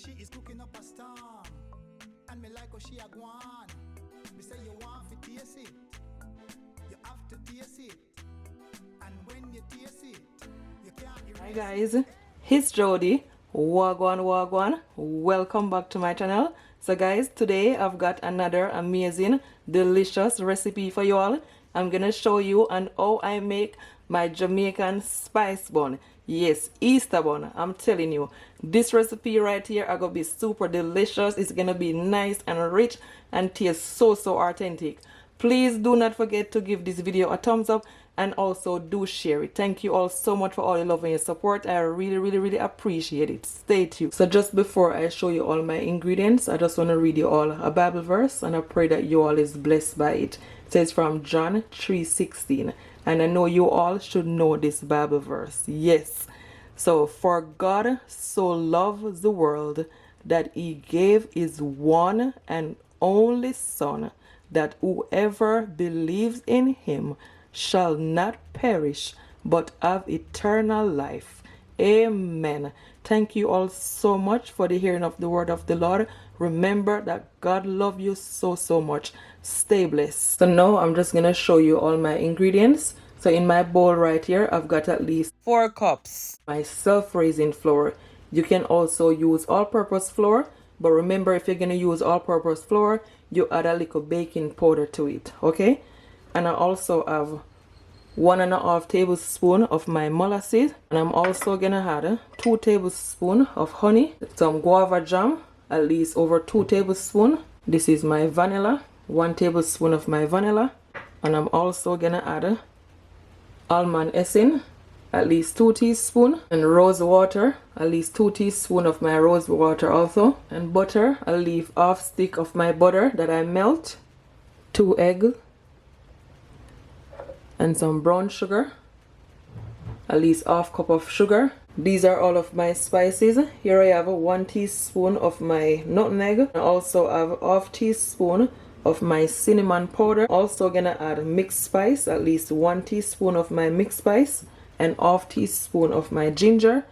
she is cooking up a storm. And me like how she a gwan. Me say you want to taste it. You have to taste it. And when you taste it, you can't erase it. Hi guys, it's Jody. Wagwan. Welcome back to my channel. So guys, today I've got another amazing, delicious recipe for you all. I'm gonna show you on how I make my Jamaican spice bun. Yes, Easter bun. I'm telling you, this recipe right here are gonna be super delicious. It's gonna be nice and rich and taste so authentic. Please do not forget to give this video a thumbs up and also do share it. Thank you all so much for all your love and your support. I really appreciate it. Stay tuned. So just before I show you all my ingredients, I just want to read you all a Bible verse, and I pray that you all is blessed by it. It says from John 3:16, and I know you all should know this Bible verse. Yes. So, for God so loved the world that he gave his one and only Son, that whoever believes in him shall not perish but have eternal life. Amen. Thank you all so much for the hearing of the word of the Lord. Remember that God loves you so much. Stay blessed. So now I'm just gonna show you all my ingredients. So in my bowl right here, I've got at least 4 cups my self-raising flour. You can also use all-purpose flour, but remember, if you're gonna use all-purpose flour, you add a little baking powder to it, okay? And I also have 1.5 tablespoons of my molasses, and I'm also gonna add 2 tablespoons of honey, some guava jam, at least over 2 tablespoons. This is my vanilla, 1 tablespoon of my vanilla, and I'm also gonna add almond essence, at least 2 teaspoons, and rose water, at least 2 teaspoons of my rose water also, and butter. I'll leave half stick of my butter that I melt, 2 eggs, and some brown sugar, at least half cup of sugar. These are all of my spices. Here I have 1 teaspoon of my nutmeg. I also have half teaspoon of my cinnamon powder. Also gonna add mixed spice, at least 1 teaspoon of my mixed spice, and half teaspoon of my ginger,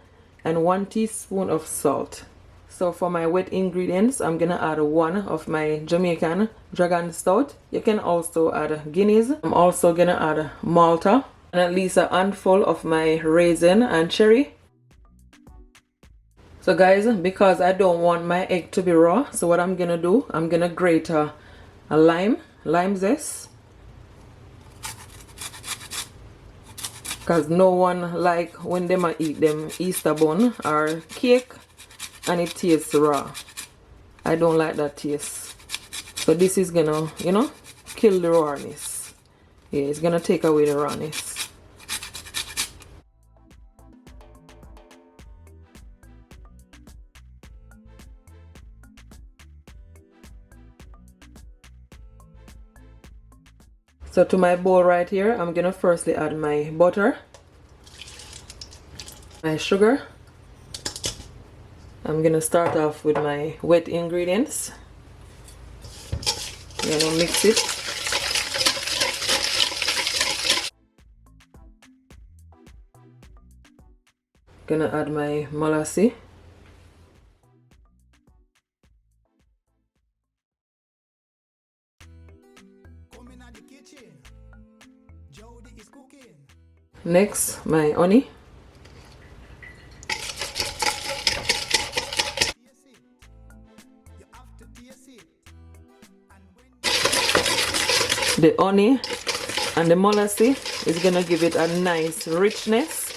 and 1 teaspoon of salt. So for my wet ingredients, I'm gonna add 1 of my Jamaican dragon stout. You can also add Guinness. I'm also gonna add malta, and at least a handful of my raisin and cherry. So guys, because I don't want my egg to be raw, so what I'm gonna do, I'm gonna grate a lime zest, because no one like when them eat them Easter bun or cake and it tastes raw. I don't like that taste. So this is gonna, you know, kill the rawness. Yeah, it's gonna take away the rawness. So to my bowl right here, I'm gonna firstly add my butter, my sugar. I'm gonna start off with my wet ingredients. I'm gonna mix it. Gonna add my molasses. Next, my honey. The honey and the molasses is gonna give it a nice richness.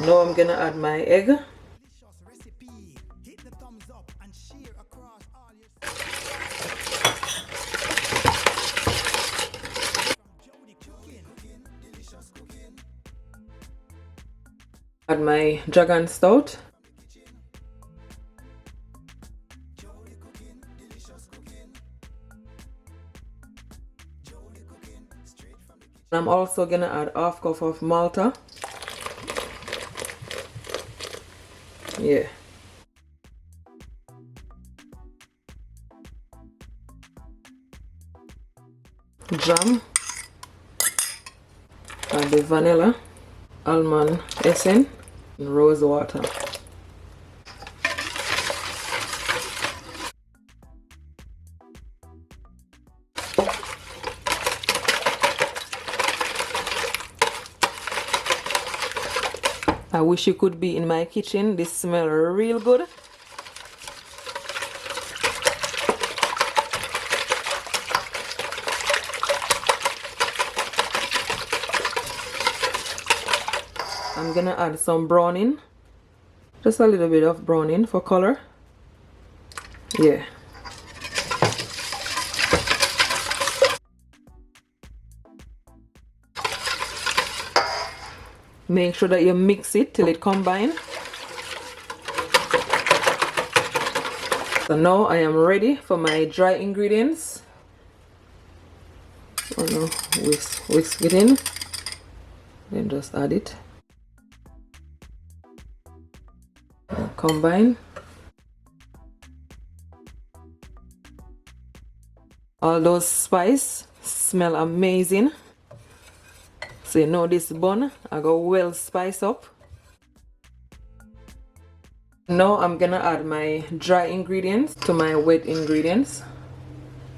Now I'm gonna add my egg. Add my dragon stout. I'm also gonna add half cup of malta. Yeah. Jam. Add the vanilla, almond essence, rose water. I wish you could be in my kitchen. This smells real good. I'm gonna add some browning. Just a little bit of browning for color. Yeah. Make sure that you mix it till it combines. So now I am ready for my dry ingredients. Oh no, whisk it in. Then just add it. And combine. All those spices smell amazing. So you know this bun, I go well spice up. Now I'm gonna add my dry ingredients to my wet ingredients.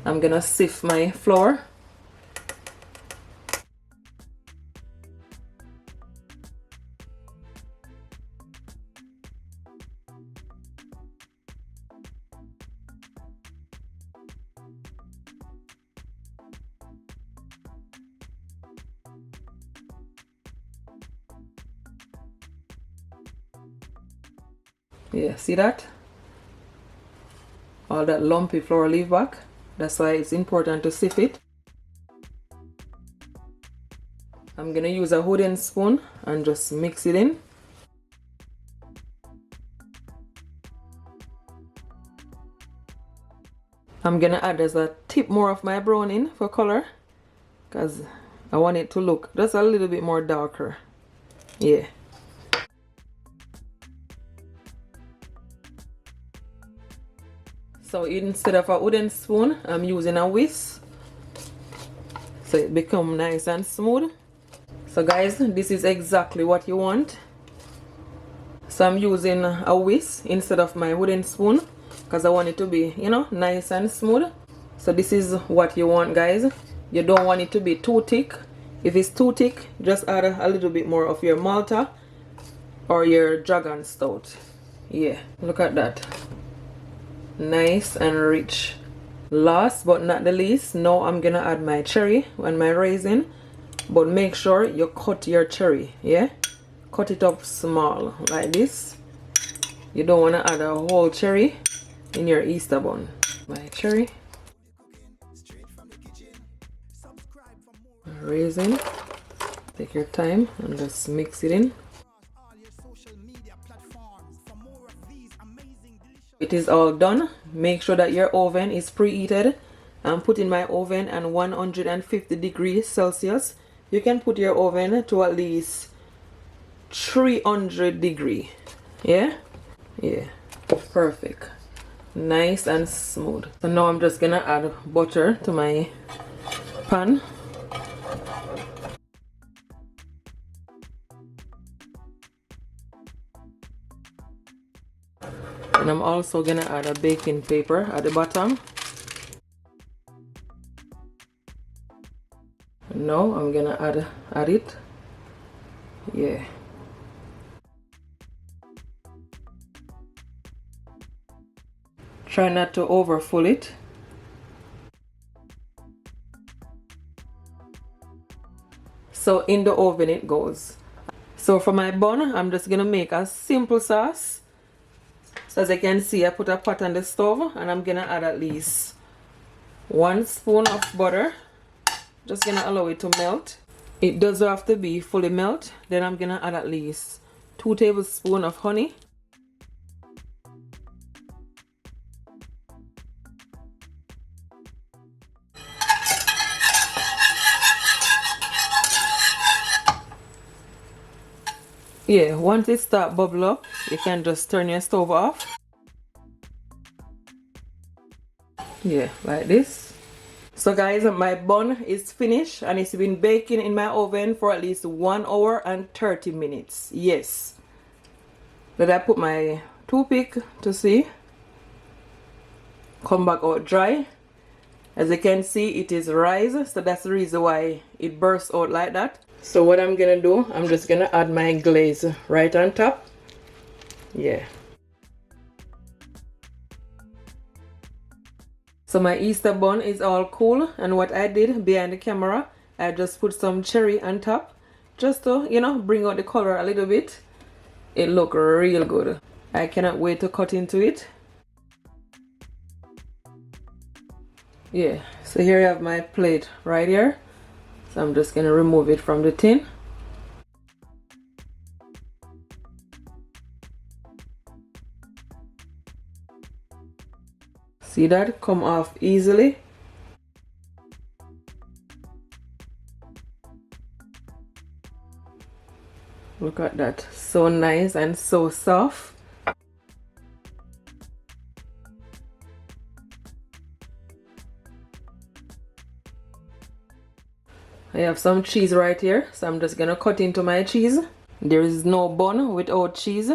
I'm gonna sift my flour. Yeah, see that? All that lumpy flour leave back. That's why it's important to sift it. I'm gonna use a wooden spoon and just mix it in. I'm gonna add as a tip more of my browning for color, because I want it to look just a little bit more darker. Yeah. So instead of a wooden spoon, I'm using a whisk, so it becomes nice and smooth. So guys, this is exactly what you want. So I'm using a whisk instead of my wooden spoon, because I want it to be, you know, nice and smooth. So this is what you want, guys. You don't want it to be too thick. If it's too thick, just add a little bit more of your malta or your dragon stout. Yeah, look at that. Nice and rich. Last but not the least, now I'm gonna add my cherry and my raisin, but make sure you cut your cherry. Yeah, cut it up small like this. You don't want to add a whole cherry in your Easter bun. My cherry, raisin. Take your time and just mix it in. It is all done. Make sure that your oven is preheated. I'm putting my oven at 150 degrees Celsius. You can put your oven to at least 300 degrees. Yeah? Yeah. Perfect. Nice and smooth. So now I'm just gonna add butter to my pan. And I'm also gonna add a baking paper at the bottom. And now I'm gonna add it. Yeah. Try not to overfill it. So in the oven it goes. So for my bun, I'm just gonna make a simple sauce. So as you can see, I put a pot on the stove and I'm gonna add at least 1 spoon of butter. Just gonna allow it to melt. It doesn't have to be fully melt. Then I'm gonna add at least 2 tablespoons of honey. Yeah, once it starts bubble up, you can just turn your stove off. Yeah, like this. So guys, my bun is finished and it's been baking in my oven for at least 1 hour and 30 minutes. Yes. Let I put my toothpick to see. Come back out dry. As you can see, it is rice, so that's the reason why it bursts out like that. So what I'm gonna do, I'm just gonna add my glaze right on top. Yeah. So my Easter bun is all cool, and what I did behind the camera, I just put some cherry on top just to, you know, bring out the color a little bit. It look real good. I cannot wait to cut into it. Yeah, so here I have my plate right here. So I'm just gonna remove it from the tin. See that? Come off easily. Look at that. So nice and so soft. I have some cheese right here, so I'm just gonna cut into my cheese. There is no bun without cheese.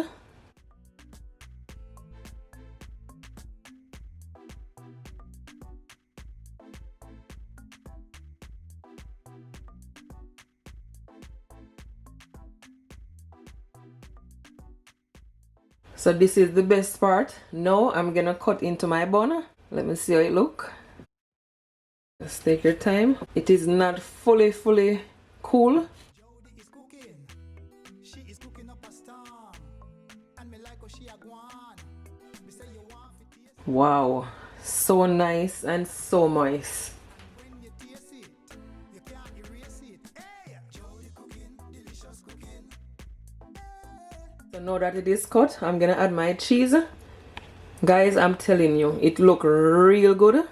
So this is the best part. Now I'm gonna cut into my bun. Let me see how it look. Just take your time. It is not fully cool. Wow, so nice and so moist. So now that it is cut, I'm gonna add my cheese. Guys, I'm telling you, it look real good.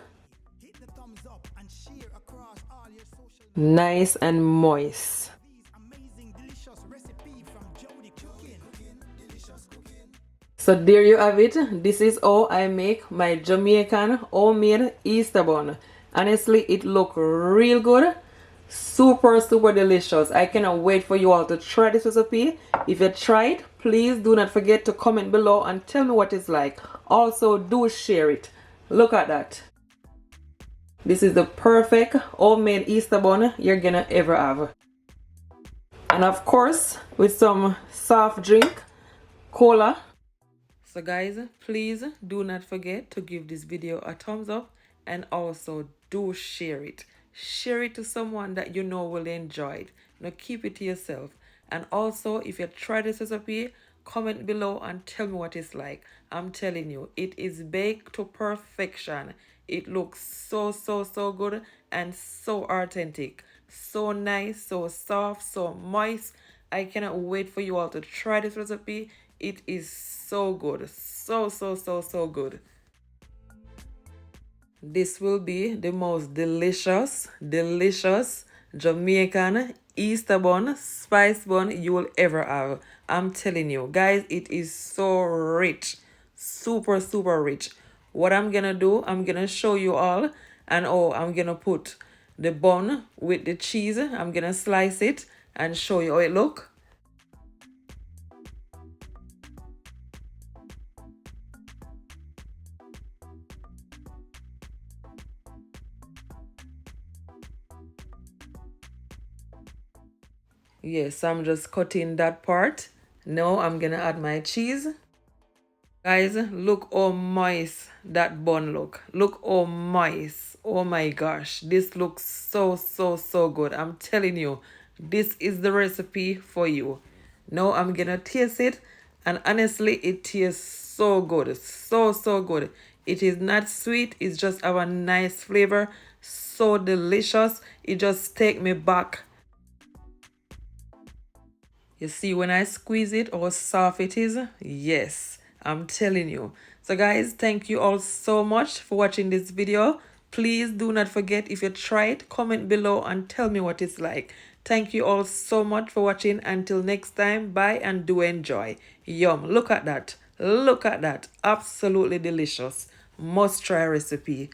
Nice and moist. So there you have it. This is how I make my Jamaican homemade Easter bun. Honestly, it look real good. Super delicious. I cannot wait for you all to try this recipe. If you tried, please do not forget to comment below and tell me what it's like. Also, do share it. Look at that. This is the perfect homemade Easter bun you're gonna ever have. And of course, with some soft drink, cola. So guys, please do not forget to give this video a thumbs up and also do share it. Share it to someone that you know will enjoy it. Now keep it to yourself. And also, if you try this recipe, comment below and tell me what it's like. I'm telling you, it is baked to perfection. It looks so good and so authentic. So nice, so soft, so moist. I cannot wait for you all to try this recipe. It is so good. So good. This will be the most delicious Jamaican Easter bun, spice bun you will ever have. I'm telling you, guys, it is so rich. Super rich. What I'm gonna do, I'm gonna show you all. And I'm gonna put the bun with the cheese. I'm gonna slice it and show you how it look. Yes, I'm just cutting that part. Now I'm gonna add my cheese. Guys, look how moist that bun look. Look how moist. Oh my gosh, this looks so good. I'm telling you, this is the recipe for you. Now I'm gonna taste it, and honestly, it tastes so good. So good. It is not sweet, it's just have a nice flavor. So delicious. It just take me back. You see when I squeeze it, how soft it is? Yes, I'm telling you. So guys, thank you all so much for watching this video. Please do not forget, if you try it, comment below and tell me what it's like. Thank you all so much for watching. Until next time, bye and do enjoy. Yum, look at that. Look at that. Absolutely delicious. Must try recipe.